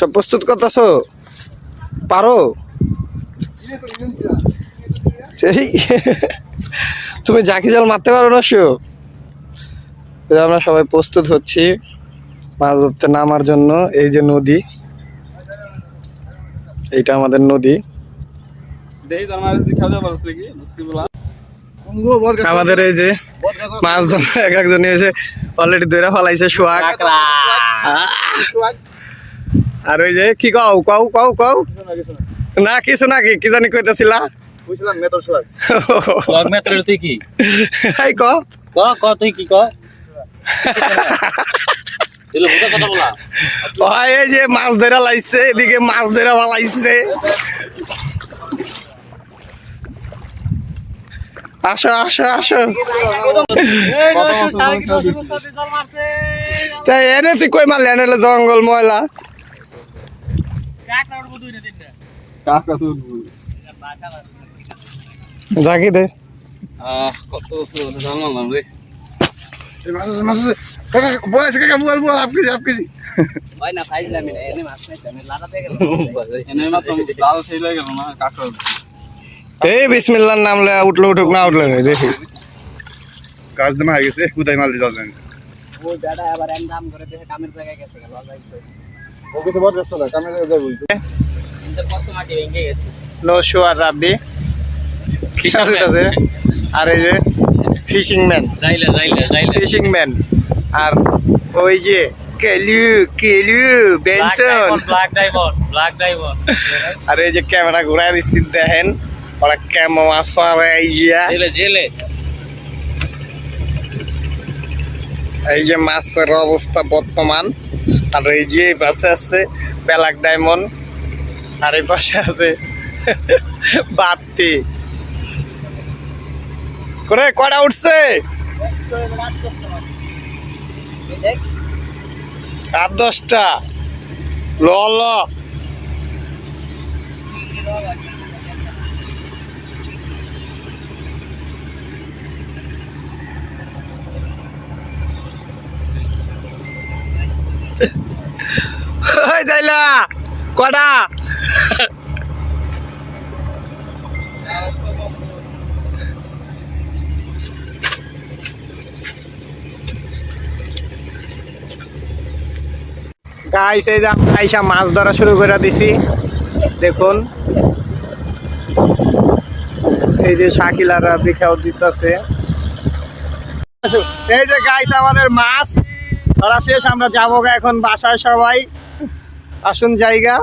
সব প্রস্তুত করতেছো? পারো? সেই তুমি জাকি জাল মারতে পারো না? শো আমরা সবাই প্রস্তুত হচ্ছি মাছ ধরতে নামার জন্য। এই যে নদী, এইটা আমাদের নদী। আমাদের এই যে মাছ ধরা এক একজন এসে অলরেডি ধরে ফেলাইছে সোয়াগ। আর ওই যে কি কও কও কও কও না কিছু নাকি কি জানি কইতেছিলা? বুঝলাম মেতর সোয়াগ। সোয়াগ মেতর তুই কি? এই ক ক ক তুই কি ক? এলো বুঝা কথা বলা। ওই এই যে মাছ ধরা লাইছে, এদিকে মাছ ধরা ফলাইছে। আসো আসো আসো। তাই এনে তুই কই মারলি? এনে জঙ্গল ময়লা। জাগি দে কত জানলাম রে। বলেছে কাকা বল বল আপ কেজি ভাই না ফাইজলাম এনে মাছ নাই আমি লাড়াতে গেল এনে মাত্র লাল সেই লাগে না কাকা। এই বিসমিল্লাহর নাম লয়ে উঠলো উঠুক না উঠলো দেখি গাছ দেনা হয়ে গেছে কুদাই মাল দিতে হবে। ওই দাদা আবার এম দাম করে দেখে কামের জায়গায় গেছে লল যাইছে ওকে তো বড় রাস্তা না কামের জায়গায় যাই বলতে ইনতে কত মাটি ভেঙে গেছে। নো শো আর রাব্বি কিসা আছে। আর এই যে ফিশিং ম্যান যাইলে ফিশিং ম্যান। আর ওই যে Kelu Kelu Benson black diamond. আর এই যে ক্যামেরা ঘুরায় দিচ্ছি দেখেন ওরা কেমন আসলে জেলে। এই যে মাছের অবস্থা বর্তমান। আর এই যে পাশে আছে ব্ল্যাক ডায়মন্ড, আর এই পাশে আছে বাতি করে কয়টা উঠছে? 8-10টা। ল যাইলা কটা? গাইস এই যে আমরা আইসা মাছ ধরা শুরু করে দিছি। দেখুন এই যে শাকিল আর রাব্বি খেয়াল দিতেছে। এই যে গাইস আমাদের মাছ ধরা শেষ, আমরা যাবো এখন বাসায়। সবাই আসুন জায়গা।